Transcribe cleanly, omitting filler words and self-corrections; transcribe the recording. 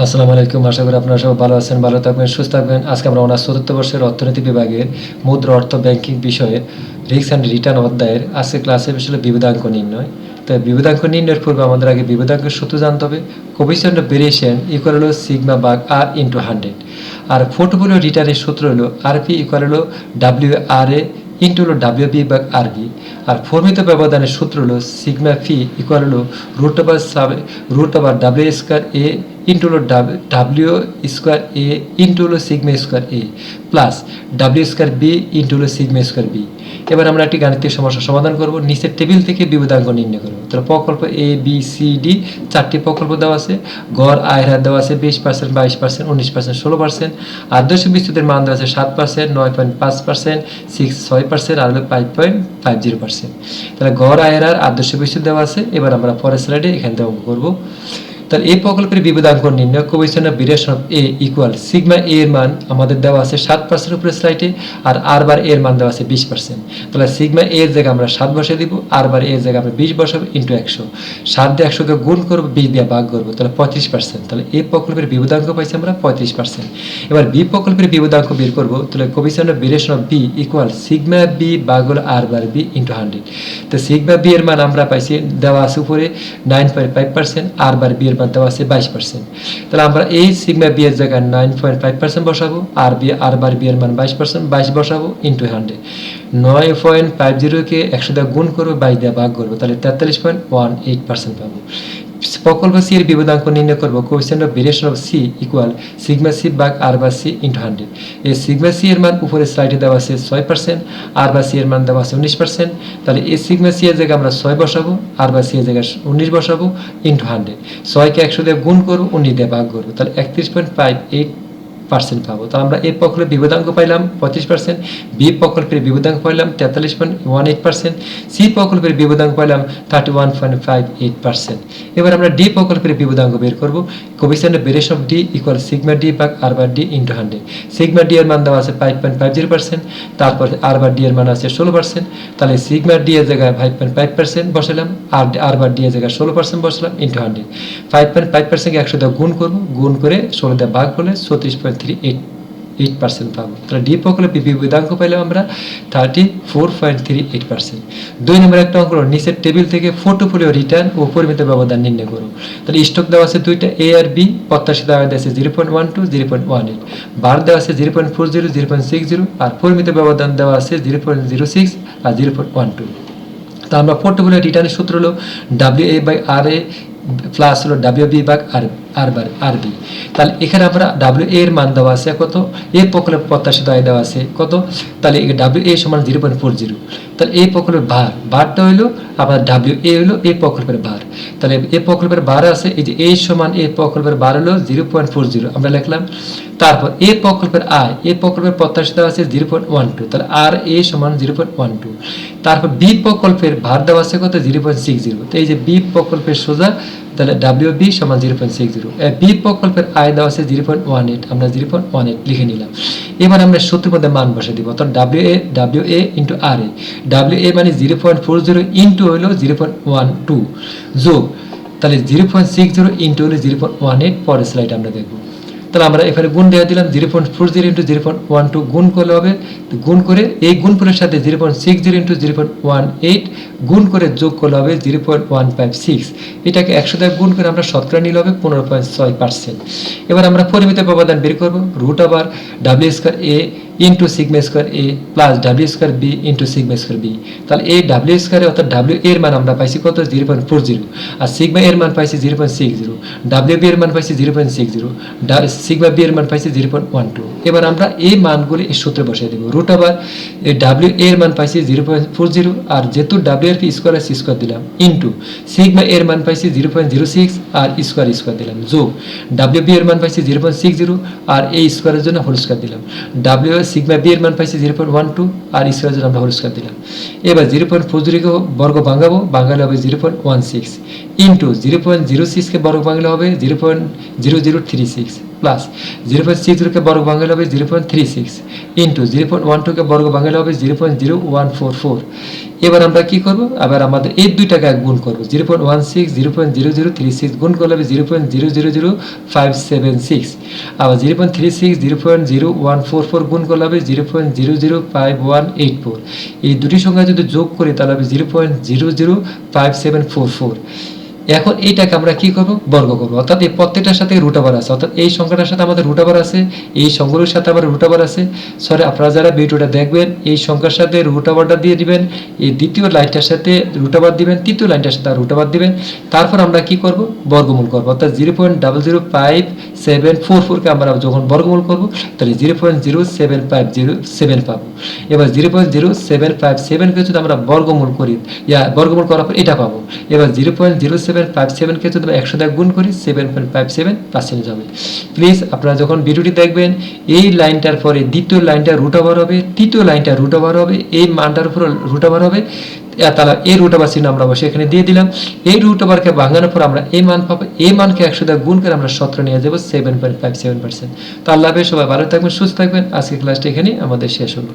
আসসালামু আলাইকুম। আশা করি আপনারা সবাই ভালো আছেন, ভালো থাকবেন, সুস্থ থাকবেন। আজকে আমরা অনার্স চতুর্থ বর্ষের অর্থনীতি বিভাগের মুদ্রা অর্থ ব্যাংকিং বিষয়ের রিস্ক অ্যান্ড রিটার্ন অধ্যায়ের আজকে ক্লাসের বিষয় হলো বিপদাঙ্ক নির্ণয়। তো বিপদাঙ্ক নির্ণয়ের পূর্বে আমাদের আগে বিপদাঙ্কের সূত্র জানতে হবে। কোফিসিয়েন্ট অফ ভেরিয়েশন ইকুয়াল হলো সিগমা ভাগ আর ইন্টু 100। আর পোর্টফোলিও রিটার্নের সূত্র হলো আরপি ইকুয়াল হলো ডাব্লিউ আর এ ইন্টু হলো ডাব্লিউবি ভাগ আরবি। আর ফর্মিত ব্যবধানের সূত্র হলো সিগমা ফি ইকুয়াল হলো root over W square A into হলো ডাব্লিউ স্কোয়ার এ ইন্টু হলো sigma square A plus W square B into হলো সিগমা স্কোয়ার বি। এবার আমরা একটি গাণিতিক সমস্যা সমাধান করব। নিচের টেবিল থেকে বিপদাঙ্ক নির্ণয় করব। তাহলে প্রকল্প এ বি সি ডি চারটি প্রকল্প দেওয়া আছে। গড় আয়ের হার দেওয়া আছে 20%, 22%, 19%, 16%। আদর্শ বিচ্যুতির মান দেওয়া আছে 7%, 9.5%, 6% আর হলো 5.50%। তাহলে গড় আয়ের হার আদর্শ বিচ্যুতি দেওয়া আছে। এবার আমরা পরের স্লাইডে এখান থেকে অঙ্ক করব। তাহলে এই প্রকল্পের বিপদাঙ্ক নির্ণয় coefficient of variation of A equal sigma এ এর মান আমাদের দেওয়া আছে 7% উপরে স্লাইডে, আর আর বার এর মান দেওয়া আছে 20%। তাহলে সিগমা এ এর জায়গায় আমরা 7 বসিয়ে দিব, আর বার এর জায়গায় আমরা 20 বসাবো ইন্টু 100। 7 দিয়ে 100কে গুণ করবো, 20 দিয়ে ভাগ করবো, তাহলে 35%। তাহলে এই প্রকল্পের বিপদাঙ্ক পাইছি আমরা 35%। এবার বি প্রকল্পের বিপদাঙ্ক বের করবো। তাহলে coefficient of variation of B equal sigma B ভাগ হলো আর বার বি ইন্টু 100। তো সিগমা বি এর মান আমরা পাইছি দেওয়া আছে উপরে 9.5%, আর বার বি এর মান দেওয়া আছে 22%। তাহলে আমরা এই সিগমা বি এর জায়গায় 9.5% বসাবো, আর বার বি এর মান 22%, 22 বসাবো ইন্টু 100। 9.50 কে 100 দিয়ে গুণ করবো, 22 দিয়ে ভাগ করবো, তাহলে 43.18% পাবো। প্রকল্প সি এর বিপদাঙ্ক নির্ণয় করবো। Coefficient of variation of C equal sigma C ভাগ আর বার সি ইন্টু 100। এই সিগমা সি এর মান উপরে স্লাইডে দেওয়া আছে 6%, আর বার সি এর মান দেওয়া আছে 19%। তাহলে এই সিগমা সি এর জায়গায় আমরা 6 বসাবো, আর বার সি এর জায়গায় 19 বসাবো ইন্টু 100। 6 কে 100 দিয়ে গুণ করবো, 19 দিয়ে ভাগ করবো, তাহলে 31.58% পাবো। তাহলে আমরা এই প্রকল্পের বিপদাঙ্ক পাইলাম 35%, বি প্রকল্পের বিপদাঙ্ক পাইলাম 43.18%, সি প্রকল্পের বিপদাঙ্ক পাইলাম 31.58%। এবার আমরা ডি প্রকল্পের বিপদাঙ্ক বের করব। Coefficient of variation of D equal sigma D ভাগ আর বার ডি ইন্টু 100। সিগমা ডি এর মান দেওয়া আছে 5.50%, তারপর আর বার ডি এর মান আছে 16%। তাহলে সিগমা ডি এর জায়গায় 5.5% বসালাম, আর বার ডি এর জায়গায় 16% বসালাম ইন্টু 100। 5.5% কে 100 দিয়ে গুণ করবো, গুণ করে 16 দিয়ে ভাগ করলে 34.38% পাবো। তাহলে ডি প্রকল্পের বিপদাঙ্ক পাইলাম আমরা 34.38%। 2 নম্বর একটা অঙ্ক হলো নিচের টেবিল থেকে পোর্টফোলিও রিটার্ন ও পরিমিত ব্যবধান নির্ণয় করো। তাহলে স্টক দেওয়া আছে দুইটা এ আর বি, প্রত্যাশিত আয় দেওয়া আছে 0.12, 0.18, বার দেওয়া আছে 0.40, 0.60, আর পরিমিত ব্যবধান দেওয়া আছে 0.06 আর 0.12। তা আমরা পোর্টফোলিও রিটার্নের সূত্র হলো W A by R A plus হলো ডাব্লিউ বি ভাগ আর বি। তাহলে এখানে আমরা ডাব্লিউ এ এর মান দেওয়া আছে কত, এই প্রকল্পের প্রত্যাশিত আয় দেওয়া আছে কত, তাহলে ডাব্লিউ এ সমান 0.40। তাহলে এই প্রকল্পের ভারটা হইলো আবার ডাব্লিউ এ হইলো এই প্রকল্পের ভার। তাহলে এই প্রকল্পের ভার আছে, এই যে এ সমান এই প্রকল্পের ভার হলো 0.40 আমরা লিখলাম। তারপর এই প্রকল্পের আয়, এই প্রকল্পের প্রত্যাশিত আছে 0.12, তাহলে আর এ সমান 0.12। তারপর বি প্রকল্পের ভার দেওয়া আছে কত, 0.60। তো এই যে বি প্রকল্পের সোজা, তাহলে ডাব্লিউ বি সমান 0.60। বি প্রকল্পের আয় দেওয়া আছে 0.18, আমরা 0.18 লিখে নিলাম। এবার আমরা সূত্রের মধ্যে মান বসে দিব, অর্থাৎ W A into R A. W A মানে 0.40 ইন্টু হলো 0.12 যোগ, তাহলে 0.60 ইন্টু হলো 0.18। পরের স্লাইড আমরা দেখব। তাহলে আমরা এখানে গুণ দেওয়া দিলাম 0.40 ইন্টু 0.12 গুণ করলে হবে, গুণ করে এই গুণফলের সাথে 0.60 ইন্টু 0.18 গুণ করে যোগ করলে হবে 0.156। এটাকে 100 দিয়ে গুণ করে আমরা শতকরা নিলে হবে 15.6%। এবার আমরা পরিমিত ব্যবধান বের করব। Root over W square A into sigma square A plus W square B into sigma square B. তাহলে এই ডাব্লিউ স্কয়ারে অর্থাৎ ডাব্লিউ এর মান আমরা পাইছি কত, 0.40, আর সিগমা এর মান পাইছি 0.60, ডাব্লিউ বি এর মান পাইছি 0.60, সিগমা বি এর মান পাইছি 0.12। এবার আমরা এই মানগুলি এই সূত্রে বসিয়ে দেব। রুট ওভার এই ডাব্লিউ এর মান পাইছি 0.40, আর যেহেতু ডাব্লিউ এর স্কয়ার আছে স্কয়ার দিলাম, ইন্টু সিগমা এর মান পাইছি 0.06 আর স্কয়ার দিলাম, যোগ ডাব্লিউ বি এর মান পাইছি 0.60 আর এই স্কয়ারের জন্য হোল স্কয়ার দিলাম, ডাব্লিউ সিগমা বি এর মান পাইছি 0.12 আর স্কয়ারের জন্য আমরা হোল স্কয়ার দিলাম। এবার 0.40 কে বর্গ ভাঙাবো, ভাঙালে হবে 0.16। ইন্টু 0.06 কে বর্গ ভাঙলে হবে 0.0036 প্লাস 0.60 কে বর্গ ভাঙলে হবে 0.36 ইন্টু 0.12 কে বর্গ ভাঙলে হবে 0.0144। এবার আমরা কি করব, আবার আমাদের এই দুইটাকে গুণ করব, 0.16 0.0036 গুণ করলে হবে 0.000576, আবার 0.36 0.0144 গুণ করলে হবে 0.005184। এই দুটি সংখ্যা যদি যোগ করি তাহলে হবে 0.005744। এখন এইটাকে আমরা কি করব, বর্গ করব, অর্থাৎ এই প্রত্যেকটার সাথে রুট ওভার আছে, অর্থাৎ এই সংখ্যাটার সাথে আমাদের রুট ওভার আছে, এই সংখ্যাগুলোর সাথে আমাদের রুট ওভার আছে। সরি, আপনারা যারা ভিডিওটা দেখবেন এই সংখ্যার সাথে রুট ওভারটা দিয়ে দিবেন, এই দ্বিতীয় লাইনটার সাথে রুট ওভার দিবেন, তৃতীয় লাইনটার সাথে রুট ওভার দিবেন, তারপর আমরা কি করব, বর্গমূল করব, অর্থাৎ 0.005744 কে আমরা যখন বর্গমূল করব তাহলে 0.07507 পাবো। এবার 0.0757 কে যদি আমরা বর্গমূল করি, বর্গমূল করার পর এটা পাবো। এবার 0.0757 কে যদি 100 দিয়ে গুণ করি 7.57% যাবে। প্লিজ আপনারা যখন ভিডিওটি দেখবেন এই লাইনটার পরে দ্বিতীয় লাইনটা রুট ওভার হবে, তৃতীয় লাইনটা রুট ওভার হবে, এই মানটার উপর রুট ওভার হবে, তাহলে এই রুট ওভার চিহ্ন আমরা বসে এখানে দিয়ে দিলাম। এই রুট ওভারকে ভাঙানোর পর আমরা এই মান পাবো, এই মানকে 100 দিয়ে গুণ করে আমরা 17 নিয়ে যাব 7.57%। তো আল্লাহ হাফেজ, সবাই ভালো থাকবেন, সুস্থ থাকবেন। আজকে ক্লাসটা এখানেই আমাদের শেষ হলো।